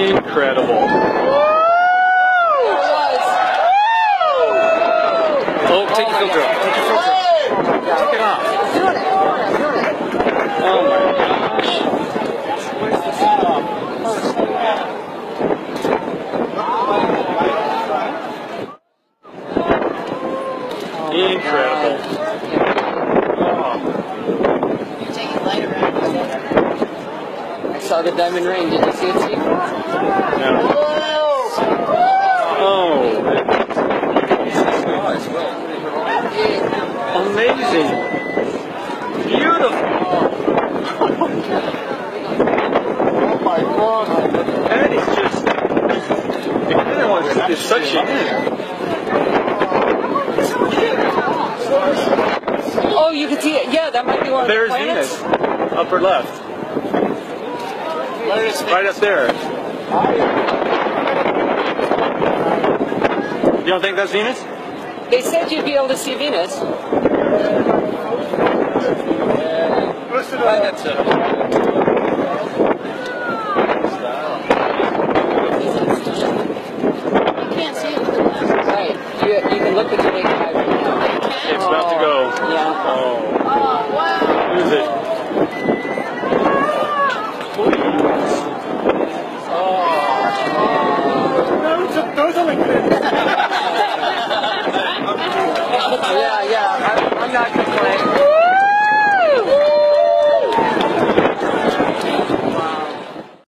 Incredible. Oh, take your filter off. Take your filter off. Take it off. Oh my gosh. Incredible. You're taking light around. I saw the diamond ring. Did you see it, Steve? No. Oh. Amazing. Beautiful. Oh my God. That is just... The other one is such a... Oh, you can see it. Yeah, that might be one of the There's planets. Venus. Upper left. Right up there. You don't think that's Venus? They said you'd be able to see Venus. That's it. You can't see it with the glass. Right. You can look at the naked eye right now. It's about to go. Yeah. Oh. Oh, wow. Who's it? Those are like Yeah, I'm not complaining.